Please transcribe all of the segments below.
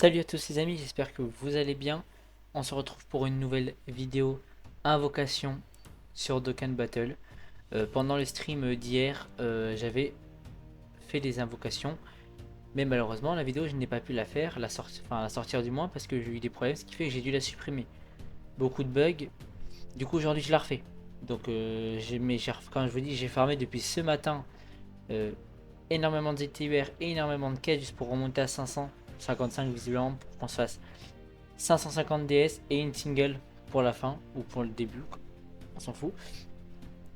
Salut à tous les amis, j'espère que vous allez bien. On se retrouve pour une nouvelle vidéo invocation sur Dokkan Battle. Pendant le stream d'hier, j'avais fait des invocations, mais malheureusement la vidéo je n'ai pas pu la faire, la sortir du moins parce que j'ai eu des problèmes, ce qui fait que j'ai dû la supprimer. Beaucoup de bugs, du coup aujourd'hui je la refais. Donc quand je vous dis j'ai farmé depuis ce matin euh, énormément de ZTUR et énormément de quêtes juste pour remonter à 555 visiblement pour qu'on se fasse 550 DS et une single pour la fin ou pour le début, on s'en fout.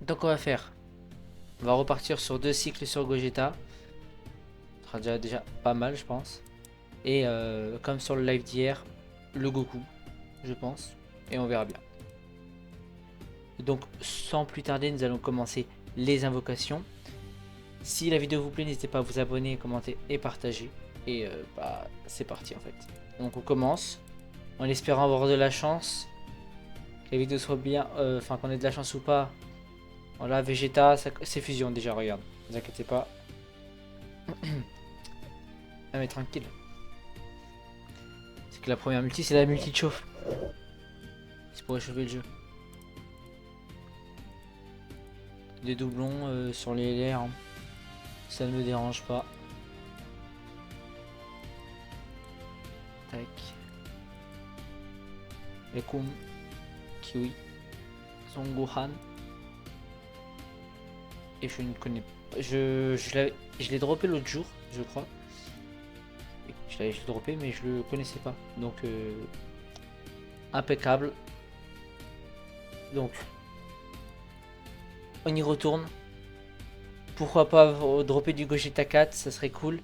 Donc on va repartir sur 2 cycles sur Gogeta, ce sera déjà pas mal je pense. Et comme sur le live d'hier, le Goku, je pense, et on verra bien. Donc sans plus tarder, nous allons commencer les invocations. Si la vidéo vous plaît, n'hésitez pas à vous abonner, commenter et partager. Et c'est parti en fait. Donc on commence en espérant avoir de la chance. Que la vidéo soit bien, enfin qu'on ait de la chance ou pas. Voilà, Vegeta, c'est fusion déjà, regarde. Ne vous inquiétez pas. Ah mais tranquille. C'est que la première multi, c'est la multi de chauffe. C'est pour réchauffer le jeu. Des doublons sur les LR, hein. Ça ne me dérange pas. Tac. Rekum, Kiwi, Son Gohan. Et je ne connais pas. Je l'ai droppé l'autre jour, je crois. Je l'ai droppé, mais je le connaissais pas. Donc, impeccable. Donc, on y retourne. Pourquoi pas dropper du Gogeta 4, ça serait cool.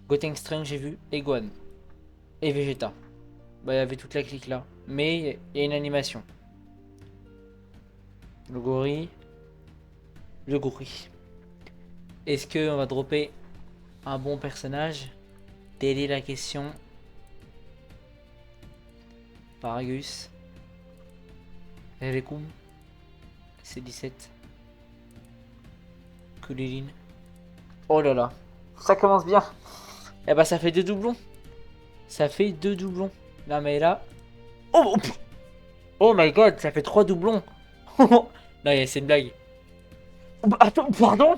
Gotenks Strong, j'ai vu. Et Gohan. Et Vegeta. Bah, il y avait toute la clique là. Mais il y a une animation. Le gorille. Le gorille. Est-ce qu'on va dropper un bon personnage? Telle est la question. Paragus. Rekum. C17. Kulilin. Oh là là. Ça commence bien. Et bah ça fait 2 doublons. Ça fait 2 doublons. Non mais là. Oh, oh my god, ça fait 3 doublons. Non, c'est une blague. Attends, pardon.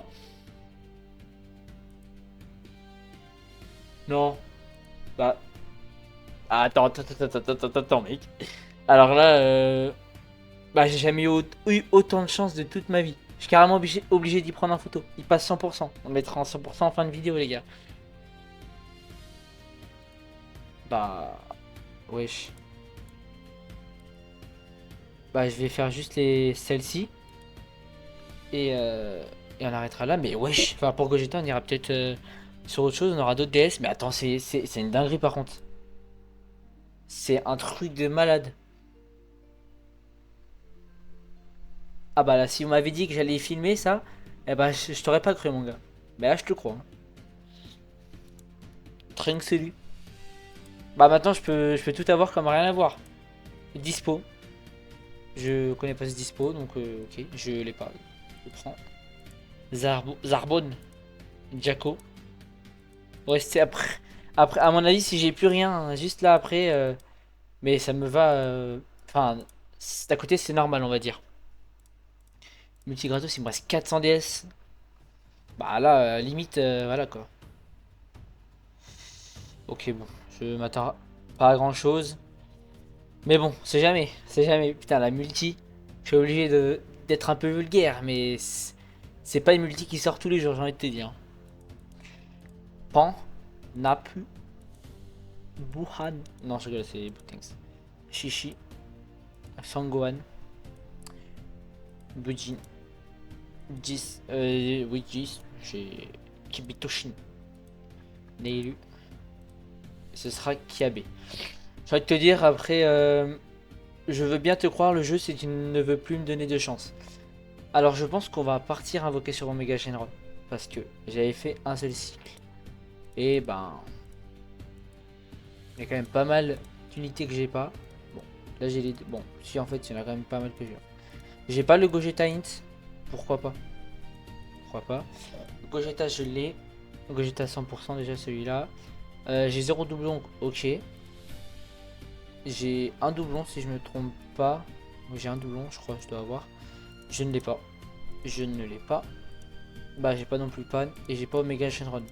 Non. Bah. Attends, mec. Alors là, bah j'ai jamais eu autant de chance de toute ma vie. Je suis carrément obligé d'y prendre en photo. Il passe 100%. On mettra en 100% en fin de vidéo, les gars. Bah. Wesh. Bah je vais faire juste celles-ci. Et, et on arrêtera là. Mais wesh. Enfin pour Gogeta on ira peut-être sur autre chose. On aura d'autres DS. Mais attends, c'est une dinguerie par contre. C'est un truc de malade. Ah bah là, si vous m'avez dit que j'allais filmer ça, eh bah je t'aurais pas cru mon gars. Mais là je te crois, hein. Trink celui. Bah maintenant je peux tout avoir comme rien à voir. Dispo. Je connais pas ce dispo donc ok, je l'ai pas. Je prends. Zarbon. Jacko. Ouais, c'est après. Après, à mon avis, si j'ai plus rien, hein, juste là après. Mais ça me va. Enfin, à côté, c'est normal, on va dire. Multigratos, il me reste 400 DS. Bah là, limite, voilà quoi. Ok, bon, je m'attends pas à grand chose. Mais bon, c'est jamais, c'est jamais. Putain, la multi, je suis obligé d'être un peu vulgaire, mais c'est pas une multi qui sort tous les jours, j'ai envie de te dire. Pan, Napu, Buhan. Non, je rigole, c'est Butenks. Shishi, Sangohan, Bujin, Jis, oui, Jis, j'ai Kibitoshin, Neilu. Ce sera Kiabe. J'ai envie de te dire, après, je veux bien te croire, le jeu, si tu ne veux plus me donner de chance. Alors, je pense qu'on va partir invoquer sur Omega Shenron. Parce que j'avais fait un seul cycle. Et ben. Il y a quand même pas mal d'unités que j'ai pas. Bon, là j'ai les. Bon, si en fait, il y en a quand même pas mal que j'ai. J'ai pas le Gogeta Int. Pourquoi pas? Pourquoi pas? Le Gogeta, je l'ai. Le Gogeta 100% déjà celui-là. J'ai 0 doublon, ok. J'ai un doublon si je me trompe pas. J'ai un doublon, je crois que je dois avoir. Je ne l'ai pas. Je ne l'ai pas. Bah j'ai pas non plus Pan et j'ai pas Omega Shenron.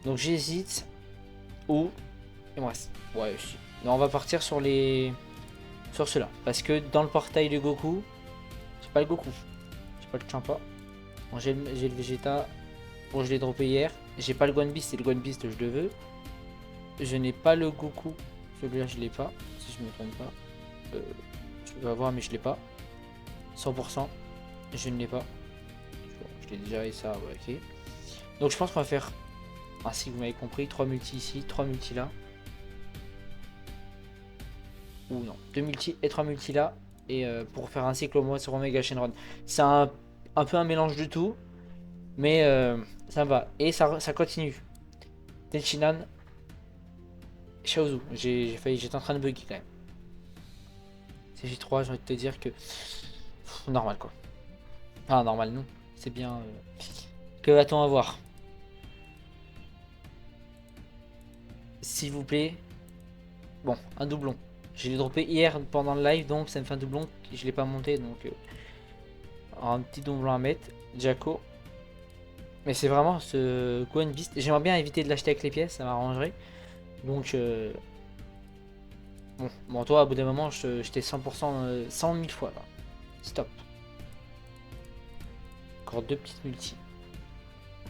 Donc j'hésite ou il me reste. Ouais aussi. Non, on va partir sur les sur ceux-là parce que dans le portail de Goku, c'est pas le Goku. C'est pas le Champa. Bon, j'ai le Vegeta. Bon, je l'ai droppé hier. J'ai pas le One Beast et le One Beast je le veux. Je n'ai pas le Goku. Celui-là je l'ai pas si je me trompe pas. Je vais avoir mais je l'ai pas. 100%. Je ne l'ai pas. Bon, je l'ai déjà et ça, ouais, ok. Donc je pense qu'on va faire ainsi que vous m'avez compris, 3 multi ici, 3 multi là. Ou non, 2 multi et 3 multi là. Et pour faire un cycle au moins sur Omega Shenron. C'est un peu un mélange de tout. Mais ça va. Et ça continue. Tenchinan, Shaozu. J'ai failli, j'étais en train de bugger quand même. CJ3, j'ai envie de te dire que. Pff, normal quoi. Ah, normal, non. C'est bien. Que va-t-on avoir? S'il vous plaît. Bon, un doublon. Je l'ai droppé hier pendant le live, donc ça me fait un doublon. Je l'ai pas monté, donc un petit doublon à mettre. Jaco. Mais c'est vraiment ce Gohan Beast. J'aimerais bien éviter de l'acheter avec les pièces, ça m'arrangerait. Donc, bon, toi, à bout d'un moment, j'étais 100%, 100 000 fois là. Stop. Encore deux petites multi.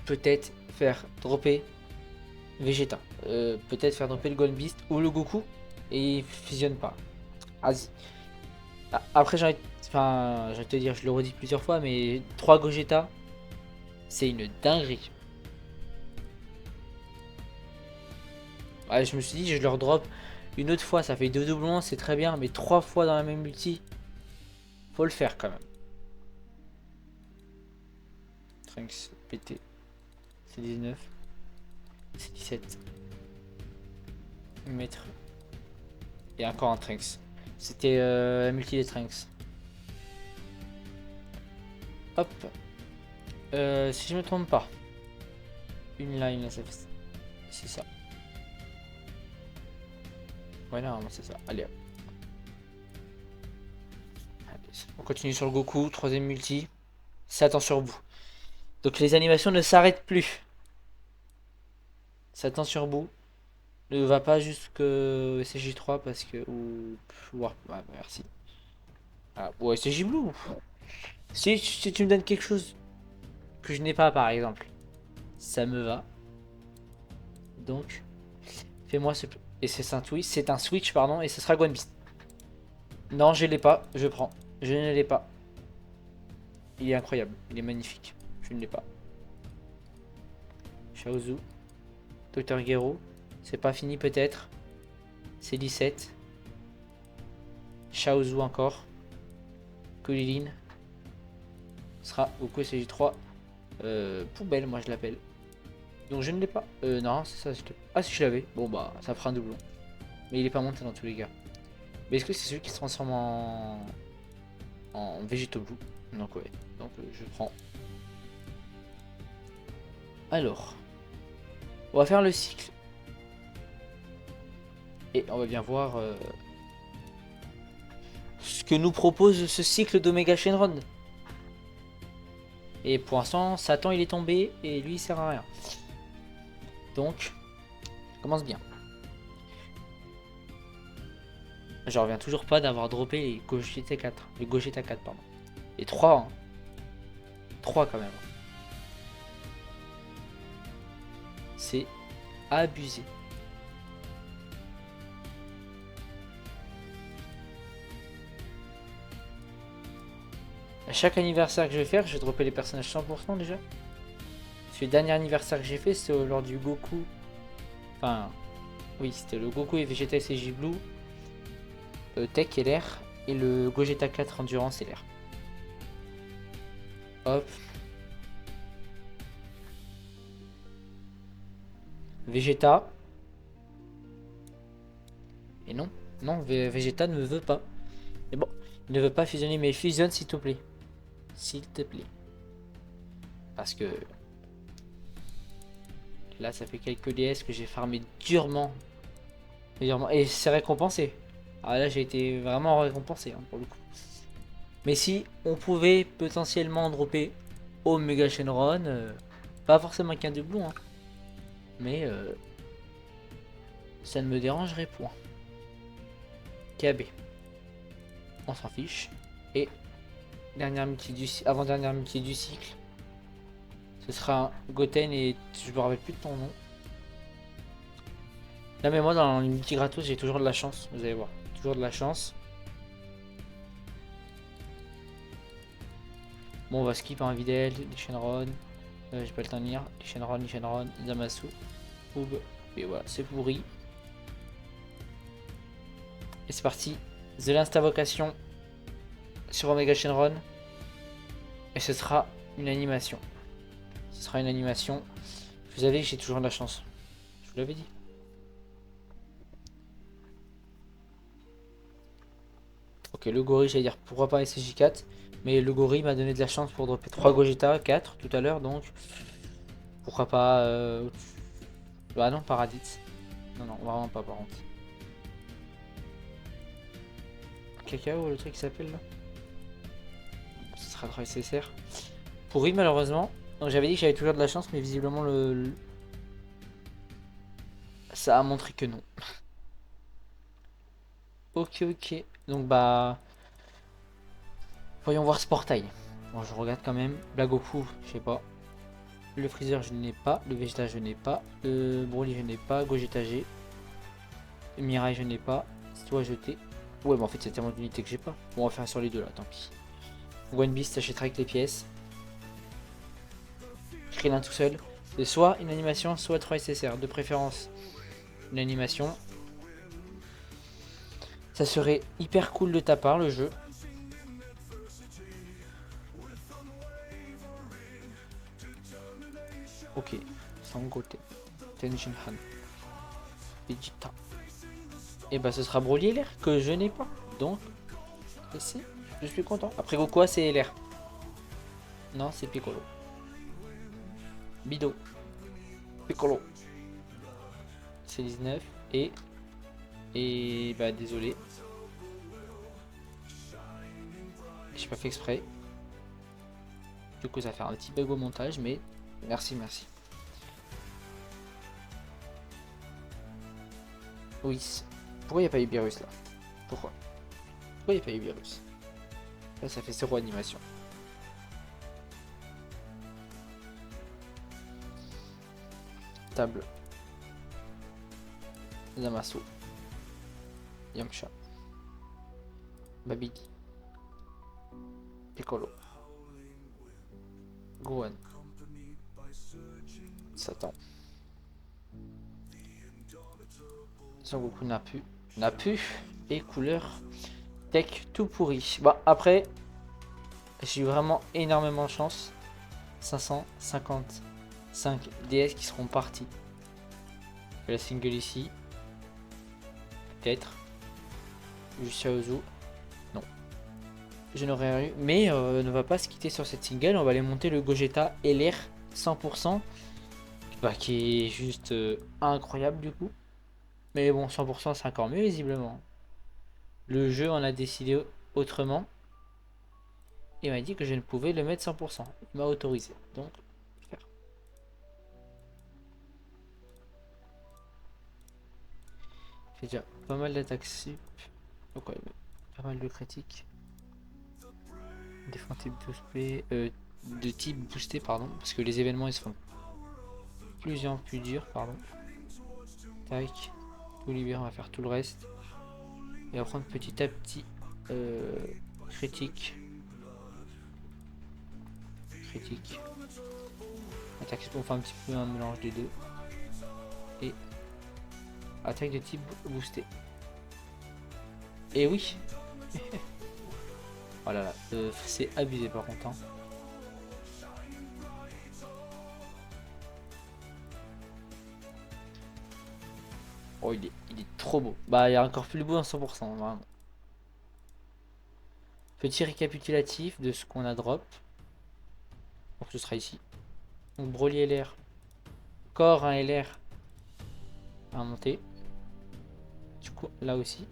Peut-être faire dropper Vegeta. Peut-être faire dropper le Gohan Beast ou le Goku. Et il fusionne pas. Vas-y. Après, enfin, je vais te dire, je le redis plusieurs fois, mais 3 Gogeta, c'est une dinguerie. Ouais, je me suis dit, je leur drop une autre fois, ça fait 2 doublons, c'est très bien, mais 3 fois dans la même multi, faut le faire quand même. Trunks, PT, c'est 19, c'est 17. Mettre. Et encore un Trunks. C'était la multi des Trunks. Hop. Si je me trompe pas. Une line là, c'est ça. Voilà, c'est ça. Allez hop. On continue sur le Goku, troisième multi. 7 ans sur bout. Donc les animations ne s'arrêtent plus. 7 ans sur bout. Ne va pas jusqu'au SJ3 parce que. Ouais, merci. Ah, ou SJ Blue. Si tu me donnes quelque chose que je n'ai pas par exemple, ça me va. Donc, fais-moi ce. Et c'est un switch, pardon, et ce sera One Beast. Non, je l'ai pas, je prends. Je ne l'ai pas. Il est incroyable, il est magnifique. Je ne l'ai pas. Shaozu. Dr Gero. C'est pas fini peut-être. C'est 17. Shaozu encore. Kulilin. Ce sera Goku SJ3. Poubelle, moi je l'appelle. Donc je ne l'ai pas. Non, c'est ça. Ah, si je l'avais. Bon, bah, ça fera un doublon. Mais il est pas monté dans tous les cas. Mais est-ce que c'est celui qui se transforme en Végéto Blue? Donc, ouais. Donc, je prends. Alors, on va faire le cycle. Et on va bien voir ce que nous propose ce cycle d'Omega Shenron. Et pour l'instant, Satan il est tombé et lui il sert à rien. Donc, ça commence bien. Je reviens toujours pas d'avoir droppé les Gogeta 4. Les Gogeta 4, pardon. Et 3. Hein. 3 quand même. C'est abusé. À chaque anniversaire que je vais faire, je vais dropper les personnages 100% déjà. Le dernier anniversaire que j'ai fait, c'est lors du Goku. Enfin, oui, c'était le Goku et Vegeta SJ Blue. Tech et l'air. Et le Gogeta 4 Endurance et l'air. Hop. Vegeta. Et non, non, Vegeta ne veut pas. Mais bon, il ne veut pas fusionner, mais fusionne s'il te plaît. S'il te plaît. Parce que Là, ça fait quelques DS que j'ai farmé durement. Durement. Et c'est récompensé. Ah là, j'ai été vraiment récompensé hein, pour le coup. Mais si on pouvait potentiellement dropper Omega Shenron, pas forcément qu'un doublon, hein, mais ça ne me dérangerait point. KB, on s'en fiche. Et dernière multi du avant-dernière multi du cycle, ce sera Goten et je me rappelle plus de ton nom. Là mais moi dans les multi gratos j'ai toujours de la chance, vous allez voir, toujours de la chance. Bon on va skip un Videl, les Shenron, j'ai pas le temps de lire, les Shenron, Zamasu, Oub, et voilà c'est pourri. Et c'est parti, The Last Invocation sur Omega Shenron. Et ce sera une animation. Ce sera une animation. Je vous avais dit que j'ai toujours de la chance. Je vous l'avais dit. Ok, le gorille, j'allais dire pourquoi pas SJ4. Mais le gorille m'a donné de la chance pour dropper 3 Gogeta, 4 tout à l'heure. Donc pourquoi pas. Bah non, Paradis. Non, non, vraiment pas par contre. Cacao, le truc qui s'appelle là. Ce sera 3 SSR. Pourri malheureusement. Donc j'avais dit que j'avais toujours de la chance, mais visiblement ça a montré que non. Ok, ok. Donc bah... Voyons voir ce portail. Bon, je regarde quand même. Blagoku, je sais pas. Le Freezer, je n'ai pas. Le Vegeta, je n'ai pas. Le Broly, je n'ai pas. Gogeta, j'ai. Mirai, je n'ai pas. C'est toi jeté. Ouais, mais en fait, c'est tellement d'unités que j'ai pas. Bon, on va faire sur les deux là, tant pis. One Beast, t'achèteras avec les pièces. Krillin tout seul. C'est soit une animation, soit 3 SSR. De préférence, une animation. Ça serait hyper cool de ta part, le jeu. Ok. Sangote. Tenshinhan. Vegeta. Et bah ce sera Broly LR que je n'ai pas. Donc, je suis content. Après Goku, c'est LR. Non, c'est Piccolo. Bido. Piccolo. C'est 19. Et bah désolé. J'ai pas fait exprès. Du coup ça fait un petit bug au montage, mais merci, merci. Oui. Pourquoi il n'y a pas eu Beerus là? Pourquoi il n'y a pas eu Beerus? Là ça fait 0 animation. Table. Zamasu. Yamcha. Babidi. Piccolo. Gohan. Satan. Son Goku n'a pu. Et couleur tech tout pourri. Bah après, j'ai eu vraiment énormément de chance. 555 DS qui seront partis. La single ici. Peut-être. Jushaozu. Non. Je n'aurais rien eu. Mais ne va pas se quitter sur cette single. On va aller monter le Gogeta LR 100%. Bah, qui est juste incroyable du coup. Mais bon, 100% c'est encore mieux visiblement. Le jeu en a décidé autrement. Il m'a dit que je ne pouvais le mettre 100%. Il m'a autorisé. Donc, faire. Il fait déjà pas mal d'attaques sup. Donc, ouais, pas mal de critiques. Défense type boosté, de type boosté, pardon. Parce que les événements ils se font plus durs, pardon. Tac. Tout libérer, on va faire tout le reste. Et on va prendre petit à petit critique. Attaque, on fait un petit peu un mélange des deux. Et attaque de type boosté. Et oui. Oh là là, c'est abusé par contre. Hein. Oh, il est trop beau. Bah, il y a encore plus beau en 100%, vraiment. Petit récapitulatif de ce qu'on a drop. Donc, ce sera ici. Donc, Broly LR. encore un LR à monter. Du coup, là aussi,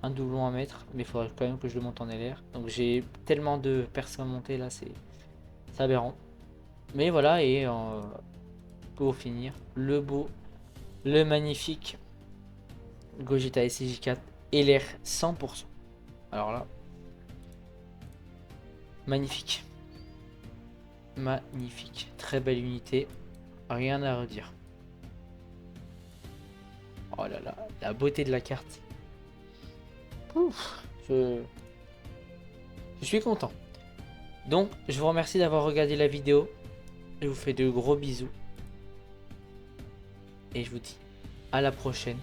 un doublon à mettre, mais il faudrait quand même que je le monte en LR. Donc j'ai tellement de personnes à monter là, c'est aberrant. Mais voilà, et pour finir, le beau, le magnifique Gogeta SCJ4 LR 100%. Alors là, magnifique. Magnifique. Très belle unité. Rien à redire. Oh là là, la beauté de la carte. Ouf, je suis content. Donc, je vous remercie d'avoir regardé la vidéo. Je vous fais de gros bisous. Et je vous dis à la prochaine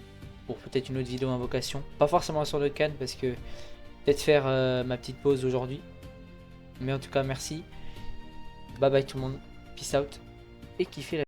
pour peut-être une autre vidéo invocation. Pas forcément sur le Cannes parce que peut-être faire ma petite pause aujourd'hui. Mais en tout cas, merci. Bye bye tout le monde. Peace out. Et kiffez la